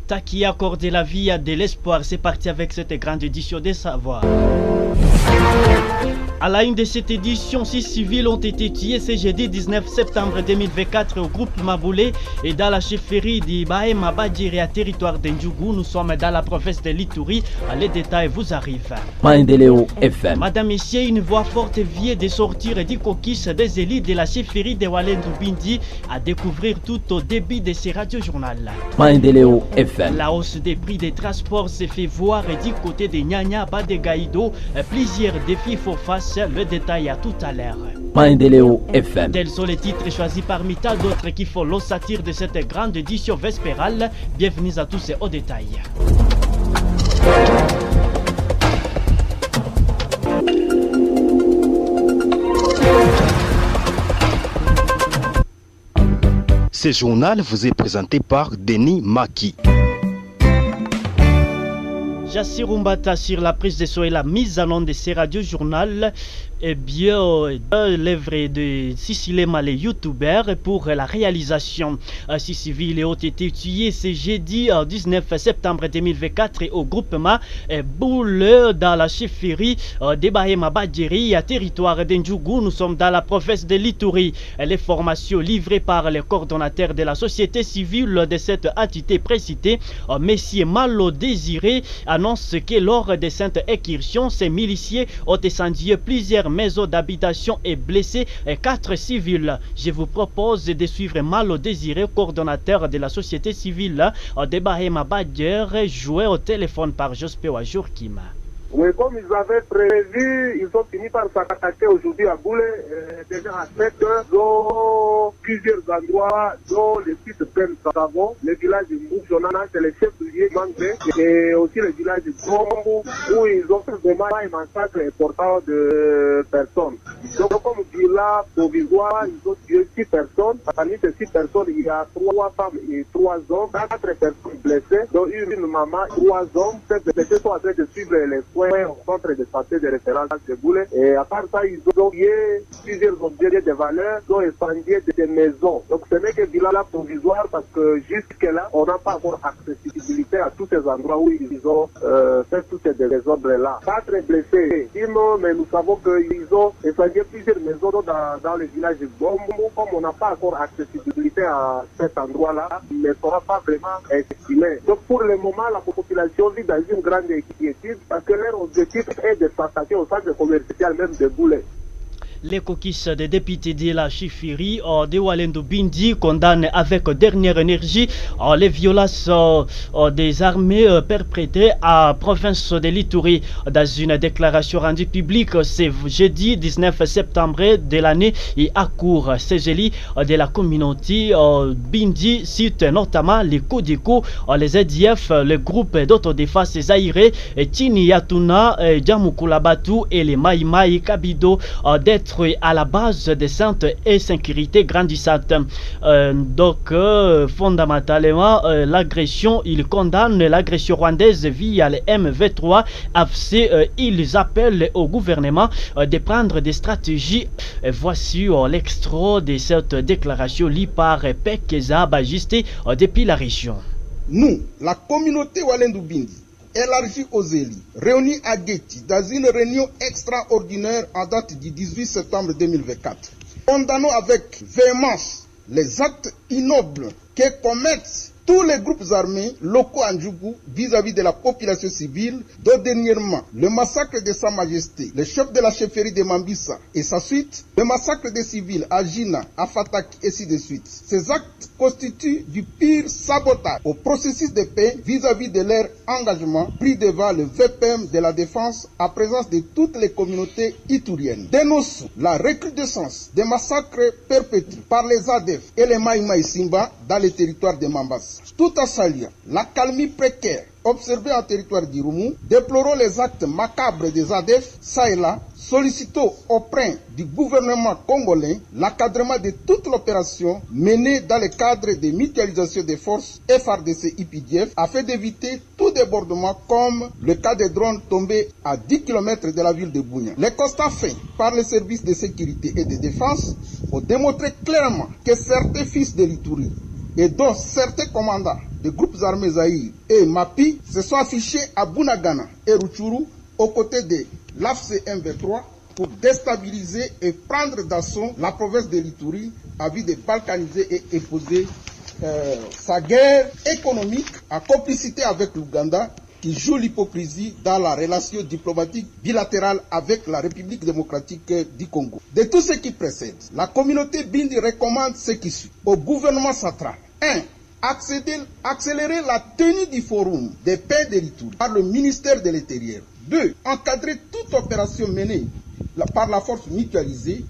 L'État qui accorde la vie à de l'espoir, c'est parti avec cette grande édition des savoirs. À la une de cette édition, 6 civils ont été tués ce jeudi 19 septembre 2024 au groupe Maboulé et dans la chefferie d'Ibaema Badjiri à territoire d'Ndjougou. Nous sommes dans la province de l'Ituri. Les détails vous arrivent. Maendeleo FM. Madame, Messieurs, une voix forte vient de sortir du coquille des élites de la chefferie de Walendu Bindi à découvrir tout au début de ces radiojournal. Maendeleo FM. La hausse des prix des transports s'est fait voir du côté de Nyanya Badegaïdo. Plusieurs défis font face. Le détail à tout à l'heure. Maendeleo FM. Tels sont les titres choisis parmi tant d'autres qui font l'ossature de cette grande édition vespérale. Bienvenue à tous et au détail. Ce journal vous est présenté par Denis Maki. Jassir Umbata sur la prise de son et la mise en onde de ces radiojournal. Et bien, l'œuvre de Sicile Malé, youtubeur, pour la réalisation. 6 civils ont été tués ce jeudi 19 septembre 2024 au groupement Boule dans la chefferie de Bahema Badjiri à territoire d'Ndjougou. Nous sommes dans la province de l'Ituri. Les formations livrées par les coordonnateurs de la société civile de cette entité précitée, Messieurs Malo Désiré, annonce que lors de cette incursion, ces miliciens ont incendié plusieurs maisons d'habitation et blessé 4 civils. Je vous propose de suivre Malo Désiré, coordonnateur de la société civile de Bahema Badjiri, joué au téléphone par Jospewa Jourkima. Oui, comme ils avaient prévu, ils ont fini par s'attaquer aujourd'hui à Boulé, déjà à 7 heures, dans plusieurs endroits, dont le site Pen Savon, le village de Moukjonana, c'est le chef de lieu Mangé, et aussi le village de Bombo, où ils ont fait vraiment un massacre important de personnes. Donc, comme village provisoire, ils ont tué 6 personnes. Parmi ces 6 personnes, il y a 3 femmes et 3 hommes, 4 personnes blessées, dont une maman, 3 hommes. Ces blessés sont en train de suivre les soins au centre de santé de référence de Boulé. Et à part ça, ils ont tué plusieurs objets de valeur, ils ont incendié des maisons. Donc ce n'est que village provisoire parce que jusque-là, on n'a pas encore accessibilité à tous ces endroits où ils ont fait tous ces désordres-là. 4 blessés. Sinon, mais nous savons qu'ils ont incendié plusieurs maisons dans le village de Bombo. Comme on n'a pas encore accessibilité à cet endroit-là, il ne sera pas vraiment estimé. Donc pour le moment, la population vit dans une grande inquiétude parce que leur objectif est de s'attaquer au centre commercial même de Boulé. Les coquisses des députés de la chefferie de Walendu Bindi condamnent avec dernière énergie les violences des armées perpétrées à la province de l'Ituri. Dans une déclaration rendue publique ce jeudi 19 septembre de l'année et à court, ces élus de la communauté Bindi citent notamment les Kodeko, les EDF, le groupe d'autodéfense Zaïre, Tini Yatuna, Djamukulabatu et les Maïmaï Kabido d'être à la base des centres et sécurité grandissante. Fondamentalement, l'agression, ils condamnent l'agression rwandaise via le MV3 AFC. Ils appellent au gouvernement de prendre des stratégies. Voici l'extrait de cette déclaration lue par Pekeza Bajiste depuis la région. Nous, la communauté Walendu Bindi, élargie aux élus, réunis à Guéti dans une réunion extraordinaire en date du 18 septembre 2024. Condamnons avec véhémence les actes ignobles que commettent tous les groupes armés locaux en Ndjougou vis-à-vis de la population civile, dont dernièrement le massacre de Sa Majesté, le chef de la chefferie de Mambissa et sa suite, le massacre des civils à Jina, à Fatak et ainsi de suite. Ces actes constituent du pire sabotage au processus de paix vis-à-vis de leur engagement pris devant le VPM de la défense à présence de toutes les communautés ituriennes. Dénonçons la recrudescence des massacres perpétrés par les ADF et les Maïmaï Simba dans les territoires de Mambassa. Tout en saluant la calmie précaire observée en territoire d'Irumu, déplorons les actes macabres des ADF, ça et là, sollicitons auprès du gouvernement congolais l'encadrement de toute l'opération menée dans le cadre de mutualisation des forces FRDC-IPDF afin d'éviter tout débordement comme le cas des drones tombés à 10 km de la ville de Bunia. Les constats faits par les services de sécurité et de défense ont démontré clairement que certains fils de l'Ituri et dont certains commandants des groupes armés Zaïre et MAPI se sont affichés à Bunagana et Rutshuru aux côtés de l'AFC M23 pour déstabiliser et prendre d'assaut la province de l'Ituri à vue de balkaniser et imposer sa guerre économique à complicité avec l'Ouganda qui joue l'hypocrisie dans la relation diplomatique bilatérale avec la République démocratique du Congo. De tout ce qui précède, la communauté Bindi recommande ce qui suit au gouvernement central. 1. Accélérer la tenue du forum des paix de l'Ituri par le ministère de l'Intérieur. 2. Encadrer toute opération menée par la force mutualisée.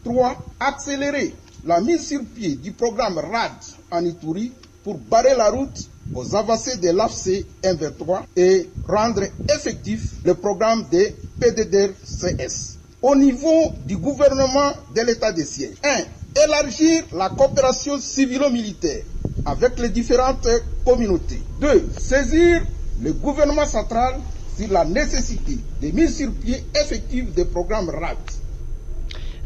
3. Accélérer la mise sur pied du programme RAD en Ituri pour barrer la route aux avancées de l'AFC M23 et rendre effectif le programme de PDDRCS. Au niveau du gouvernement de l'état de siège. 1. Élargir la coopération civilo-militaire avec les différentes communautés. 2. Saisir le gouvernement central sur la nécessité de mise sur pied effective des programmes RAD.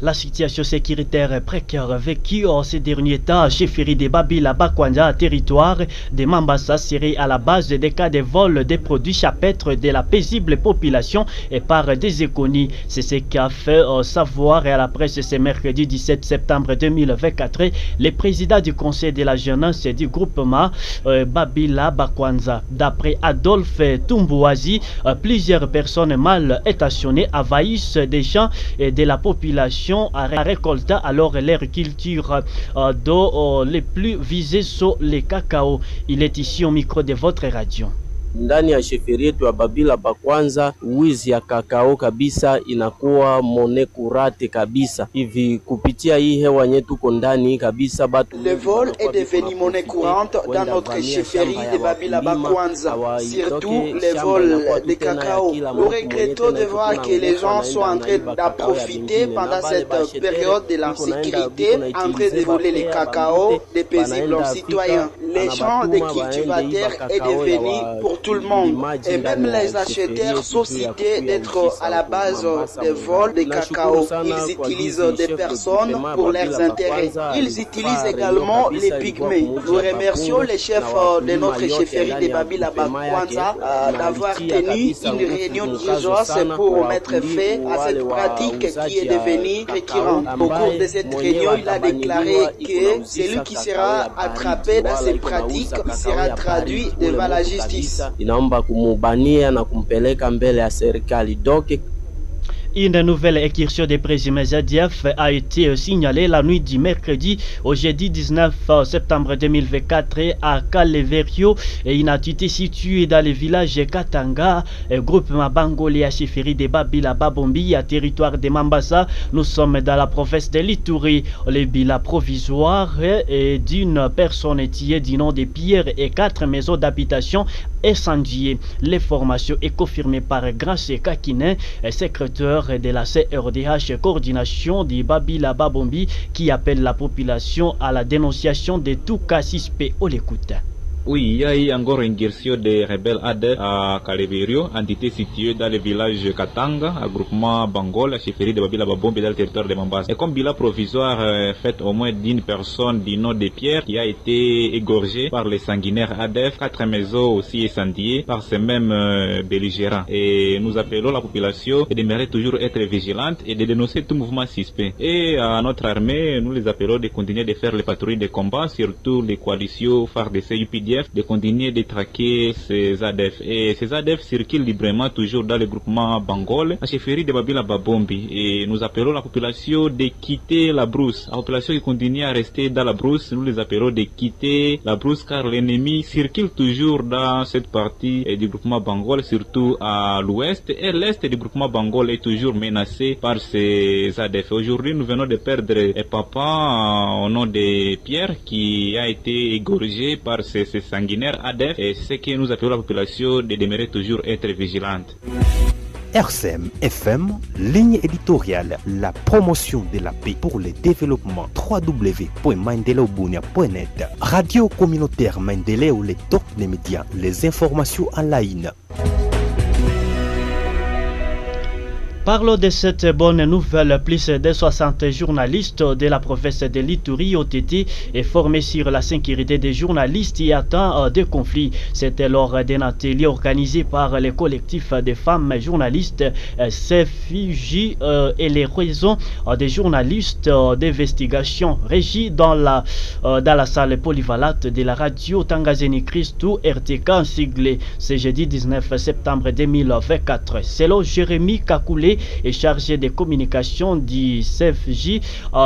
La situation sécuritaire précaire vécue en ces derniers temps à Chefferie de Babila Bakwanja, territoire de Mambasa, serait à la base des cas de vol des produits chapitres de la paisible population et par des économies. C'est ce qu'a fait savoir à la presse ce mercredi 17 septembre 2024 le président du conseil de la jeunesse du groupement Babila Bakwanja. D'après Adolphe Tumbouazi, plusieurs personnes mal intentionnées envahissent des champs et de la population à récolter alors leur culture dont les plus visés sont les cacao. Il est ici au micro de votre radio. Ndani ya sheferi yetu ya Babila Bakwanza, wizi ya kakao kabisa inakuwa mone kurate kabisa. Hivi kupitia hii hewa nye tuko ndani kabisa batu. Le vol est devenu monnaie courante dans notre chefferie de Babila Bakwanza, surtout les vols de cacao. Nous regrettons de voir que les gens sont en train d'en profiter pendant cette période de l'insécurité, en train de voler les cacao des paisibles citoyens. Les champs de cultivateurs est devenu pour tout le monde, et même les acheteurs sont cités d'être à la base des vols de cacao. Ils utilisent des personnes pour leurs intérêts. Ils utilisent également les pygmées. Nous remercions les chefs de notre chefferie de Babila Bakwanza d'avoir tenu une réunion d'urgence pour mettre fin à cette pratique qui est devenue récurrente. Au cours de cette réunion, il a déclaré que celui qui sera attrapé dans ces pratiques sera traduit devant la justice. Inaomba kumubania na kumpeleka mbele ya serikali. Donc une nouvelle incursion des présumés ADF a été signalée la nuit du mercredi au jeudi 19 septembre 2024 à Kaleverio, une entité située dans le village Katanga, groupement Bangolé à Chefferie de Babila Babombi, à territoire de Mambasa. Nous sommes dans la province de l'Ituri. Le bilan provisoire est d'une personne tuée du nom de Pierre et 4 maisons d'habitation incendiées. L'information est confirmée par Grace Kakinen, secrétaire de la CRDH coordination de Babila Babombi, qui appelle la population à la dénonciation de tout cas suspect. On l'écoute. Oui, il y a eu encore une incursion des rebelles ADF à Kaleverio, entité située dans le village Katanga, à groupement Bangol, à chefferie de Babila Babombi dans le territoire de Mambasa. Et comme bilan provisoire fait au moins d'une personne du nom de Pierre qui a été égorgée par les sanguinaires ADF, 4 maisons aussi incendiées par ces mêmes belligérants. Et nous appelons la population d'aimerait toujours être vigilante et de dénoncer tout mouvement suspect. Et à notre armée, nous les appelons de continuer de faire les patrouilles de combat, surtout les coalitions FARDC UPDF, de continuer de traquer ces ADF. Et ces ADF circulent librement toujours dans le groupement Bangol, à chefferie de Babila Babombi. Et nous appelons la population de quitter la brousse. La population qui continue à rester dans la brousse, nous les appelons de quitter la brousse car l'ennemi circule toujours dans cette partie du groupement Bangol, surtout à l'ouest. Et l'est du groupement Bangol est toujours menacé par ces ADF. Aujourd'hui, nous venons de perdre un papa au nom de Pierre qui a été égorgé par ces sanguinaires ADF, et c'est ce que nous appelons la population de demeurer toujours être vigilante. RCM FM, ligne éditoriale, la promotion de la paix pour le développement. www.mindeleobunia.net. Radio communautaire Mendeleo, les top des médias, les informations en ligne. Parlons de cette bonne nouvelle. Plus de 60 journalistes de la province de l'Ituri ont été formés sur la sécurité des journalistes et attend des conflits. C'était lors d'un atelier organisé par le collectif des femmes journalistes CFJ et les raisons des journalistes d'investigation régie dans la salle polyvalente de la radio Tangazeni Christou RTK en sigle ce jeudi 19 septembre 2024. Selon Jérémy Kakoulé, est chargé de communication du CFJ.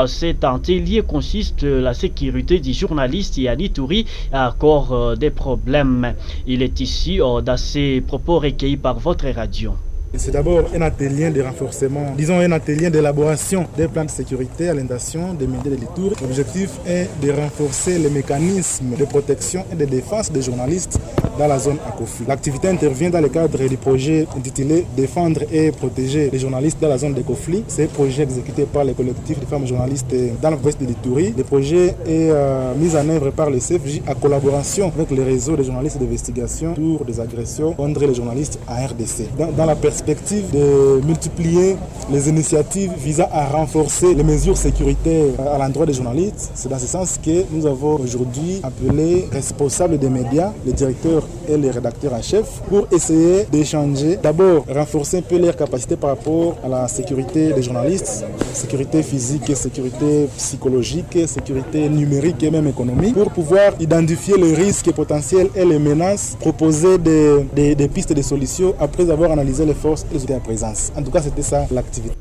Cet atelier consiste la sécurité du journaliste et à Ituri a encore des problèmes. Il est ici dans ces propos recueillis par votre radio. C'est d'abord un atelier de renforcement, disons un atelier d'élaboration des plans de sécurité à l'intention des médias de l'Ituri. L'objectif est de renforcer les mécanismes de protection et de défense des journalistes dans la zone à conflit. L'activité intervient dans le cadre du projet intitulé « Défendre et protéger les journalistes dans la zone de conflit ». C'est un projet exécuté par le collectif des femmes journalistes dans la province de l'Ituri. Le projet est mis en œuvre par le CFJ en collaboration avec les réseaux de journalistes d'investigation pour des agressions contre les journalistes à RDC. Dans la perspective de multiplier les initiatives visant à renforcer les mesures sécuritaires à l'endroit des journalistes. C'est dans ce sens que nous avons aujourd'hui appelé responsables des médias, les directeurs et les rédacteurs en chef pour essayer d'échanger, d'abord renforcer un peu leurs capacités par rapport à la sécurité des journalistes, sécurité physique, sécurité psychologique, sécurité numérique et même économique, pour pouvoir identifier les risques potentiels et les menaces, proposer des pistes de solutions après avoir analysé les forces et les outils en présence. En tout cas, c'était ça l'activité.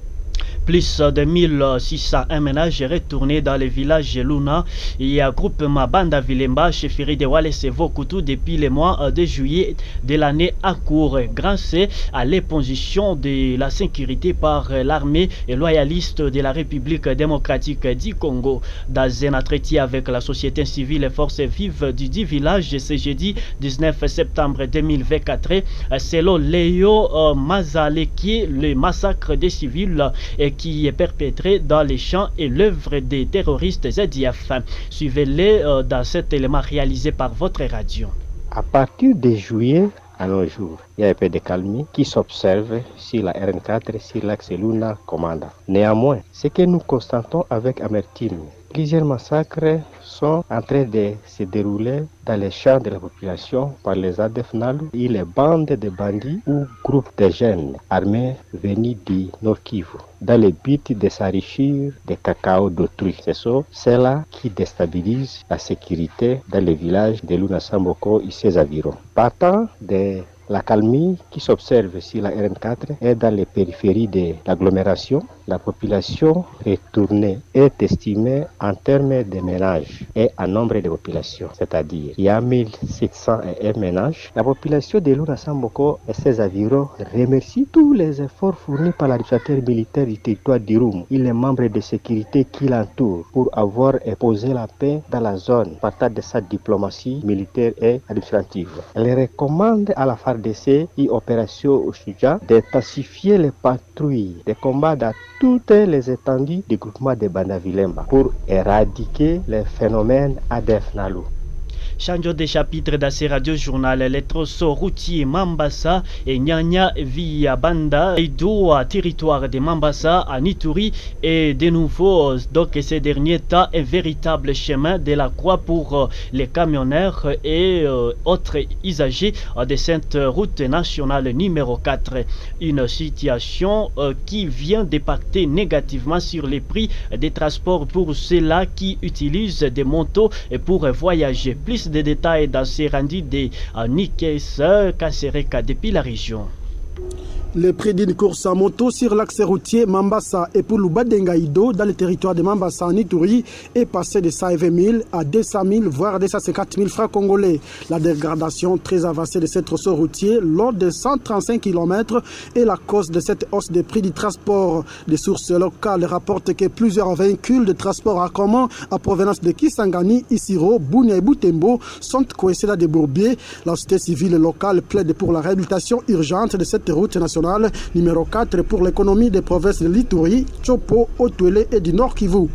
Plus de 1600 ménages retournés dans le village Luna et un groupement Banda Vilemba, chefferie de Walesevo Koutou depuis le mois de juillet de l'année à court, grâce à l'imposition de la sécurité par l'armée loyaliste de la République démocratique du Congo. Dans un entretien avec la société civile et forces vives du village ce jeudi 19 septembre 2024, selon Léo Mazaleki, le massacre des civils qui est perpétré dans les champs et l'œuvre des terroristes ZDF. Suivez-les dans cet élément réalisé par votre radio. À partir de juillet à nos jours, il y a un peu de calme qui s'observe sur la RN4 sur l'axe Luna Commanda. Néanmoins, ce que nous constatons avec amertume, plusieurs massacres sont en train de se dérouler dans les champs de la population par les ADF Nalu et les bandes de bandits ou groupes de jeunes armés venus du Nord Kivu dans le but de s'enrichir des cacao d'autrui. C'est cela qui déstabilise la sécurité dans les villages de Luna Samboko et ses environs. Partant de la calmie qui s'observe sur la RN4 et dans les périphéries de l'agglomération, la population retournée est estimée en termes de ménages et en nombre de populations, c'est-à-dire il y a 1701 ménages. La population de Luna Samboko et ses environs remercie tous les efforts fournis par l'administrateur militaire du territoire d'Irum et les membres de sécurité qui l'entourent pour avoir imposé la paix dans la zone partant de sa diplomatie militaire et administrative. Elle recommande à la FARDC et Opération Oshuja de pacifier les patrouilles de combat dans toutes les étendues du groupement de Banda Vilemba pour éradiquer les phénomènes ADF Nalu. Changeons de chapitre dans ce radio-journal. Les trousseaux routiers Mambasa et Nyanya via Banda et au territoire de Mambasa à Ituri et de nouveau donc ces derniers temps un véritable chemin de la croix pour les camionneurs et autres usagers de cette route nationale numéro 4. Une situation qui vient d'impacter négativement sur les prix des transports pour ceux-là qui utilisent des motos pour voyager. Plus de détails dans ces rendus de Nikes Kasereka depuis la région. Le prix d'une course à moto sur l'axe routier Mambasa et Puluba Dengaïdo dans le territoire de Mambasa en Ituri est passé de 120 000 à 200 000 voire 250 000 francs congolais. La dégradation très avancée de ce trousseau routier lors de 135 km est la cause de cette hausse des prix du transport. Des sources locales rapportent que plusieurs véhicules de transport en commun à provenance de Kisangani, Isiro, Bunia et Butembo sont coincés dans des bourbiers. La société civile locale plaide pour la réhabilitation urgente de cette route nationale numéro 4 pour l'économie des provinces de l'Ituri, Chopo, Otuele et du Nord Kivu.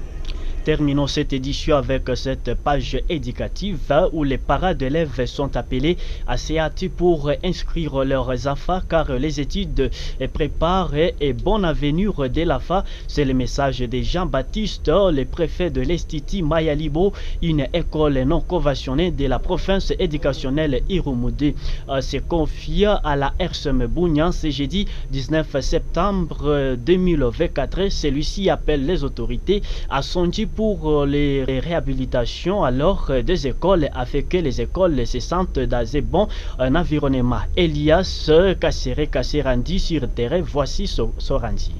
Terminons cette édition avec cette page éducative où les parents d'élèves sont appelés à se hâter pour inscrire leurs enfants car les études préparent et bon avenir de l'enfant. C'est le message de Jean-Baptiste, le préfet de l'Institut Mayalibo, une école non conventionnée de la province éducationnelle Irumudi. Se confie à la RSM Bougnan ce jeudi 19 septembre 2024. Celui-ci appelle les autorités à songer pour les réhabilitations alors des écoles afin que les écoles se sentent dans un bon environnement. Elias Kasserandi sur terrain, voici Sorandi.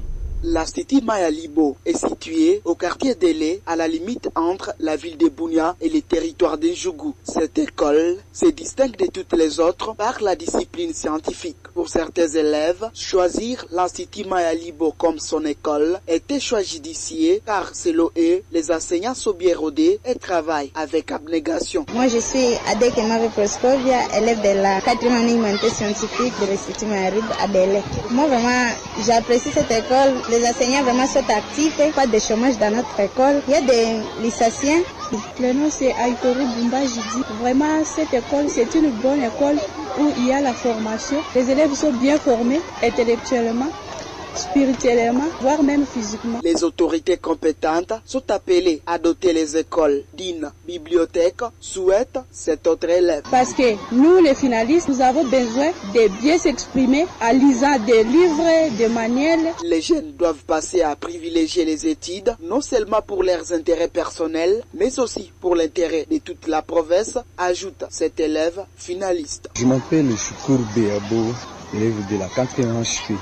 L'Institut Mayalibo est situé au quartier d'Élé, à la limite entre la ville de Bunia et le territoire d'Injougou. Cette école se distingue de toutes les autres par la discipline scientifique. Pour certains élèves, choisir l'Institut Mayalibo comme son école était choix judicieux car selon eux, les enseignants sont bien rodés et travaillent avec abnégation. Moi je suis Adek Marie Proskovia, élève de la 4e année humanité scientifique de l'Institut Mayalibo à Délé. Moi vraiment, j'apprécie cette école. Les enseignants vraiment sont actifs, pas de chômage dans notre école. Il y a des lycéens. Le nom c'est Aïtori Bumba Jidi. Vraiment cette école c'est une bonne école où il y a la formation. Les élèves sont bien formés intellectuellement, spirituellement, voire même physiquement. Les autorités compétentes sont appelées à doter les écoles d'une bibliothèque, souhaitent cet autre élève. Parce que nous, les finalistes, nous avons besoin de bien s'exprimer en lisant des livres, des manuels. Les jeunes doivent passer à privilégier les études, non seulement pour leurs intérêts personnels, mais aussi pour l'intérêt de toute la province, ajoute cet élève finaliste. Je m'appelle Choukour Béabo, élève de la 4e HP.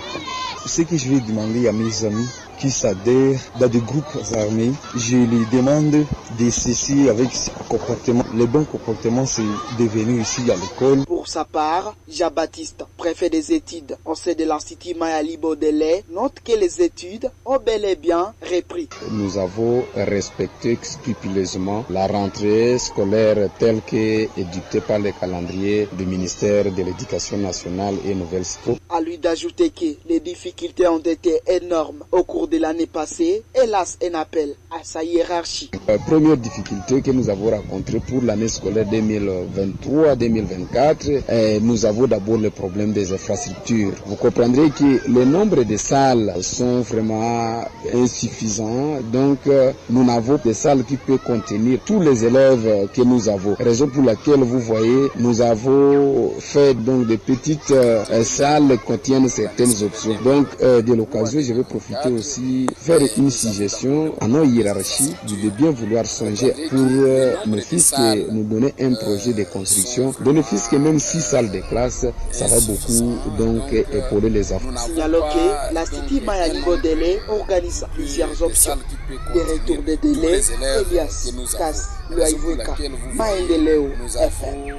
Ce que je vais demander à mes amis qui s'adhèrent dans des groupes armés, je les demande de cesser avec ce comportement. Le bon comportement, c'est de venir ici à l'école. Pour sa part, Jean-Baptiste, préfet des études au sein de l'Institut Mayalibo Délé, note que les études ont bel et bien repris. Nous avons respecté scrupuleusement la rentrée scolaire telle qu'édictée par le calendrier du ministère de l'Éducation nationale et Nouvelle Cité. À lui d'ajouter que les difficultés ont été énormes au cours de l'année passée, hélas un appel à sa hiérarchie. La première difficulté que nous avons rencontrée pour l'année scolaire 2023-2024, nous avons d'abord le problème des infrastructures. Vous comprendrez que le nombre de salles sont vraiment insuffisants, donc nous n'avons des salles qui peuvent contenir tous les élèves que nous avons. Raison pour laquelle vous voyez, nous avons fait donc des petites salles qui contiennent certaines options. Donc de l'occasion, je vais profiter aussi faire une suggestion à nos hiérarchies de bien vouloir songer pour ne fût-ce que nous donner un projet de construction, de ne fût-ce que même 6 salles de classe, ça va beaucoup donc épauler les enfants. Signalons que l'Institut Mayalibo Délé organise plusieurs options. Des retours de délai, Elias Kass, le Aïvouka, Maendeleo FM.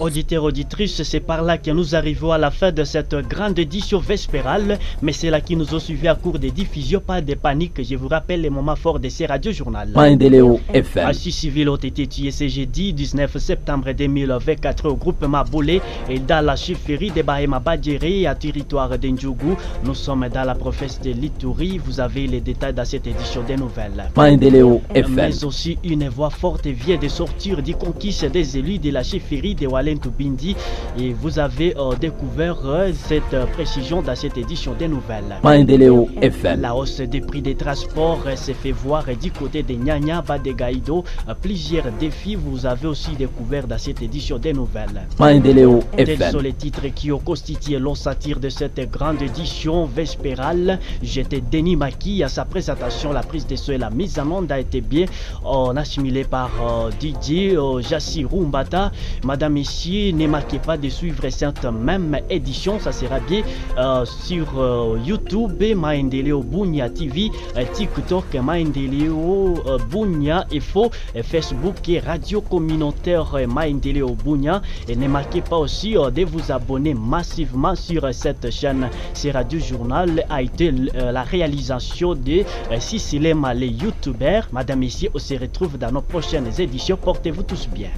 Auditeurs, auditrices, c'est par là que nous arrivons à la fin de cette grande édition vespérale, mais c'est là qui nous ont suivis à court des diffusions, pas de panique. Je vous rappelle les moments forts de ces radios-journal. Maendeleo FM. 6 civils ont été tués ce jeudi 19 septembre 2024 au groupe Maboulé et dans la chefferie de Bahema Badjere à territoire d'Indjougou. Nous sommes dans la province de l'Ituri. Vous avez les détails dans cette édition des nouvelles. Maendeleo FM. Mais aussi une voix forte vient de sortir du conquis des élus de la chefferie de Walendu Bindi et vous avez découvert cette précision dans cette édition des nouvelles. Maendeleo FM. La hausse des prix des transports s'est fait voir du côté de Nyanya Badegaido. Plusieurs défis vous avez aussi découvert dans cette édition des nouvelles. Maendeleo FM. Tels sont les titres qui ont constitué l'ossature de cette grande édition vespérale. J'étais Denis Maki à sa présentation. La prise de son et la mise en onde a été bien assimilée par Didier Jassi Rumbata. Madame, messieurs, ne manquez pas de suivre cette même édition. Ça sera bien sur YouTube, Maendeleo Bunia TV, TikTok, Maendeleo Bunia Info, Facebook et Radio Communautaire Maendeleo Bunia. Et ne manquez pas aussi de vous abonner massivement sur cette chaîne. C'est Radio Journal a été la réalisation de Sisile Malé, youtubeur. Madame, messieurs, on se retrouve dans nos prochaines éditions. Portez-vous tous bien.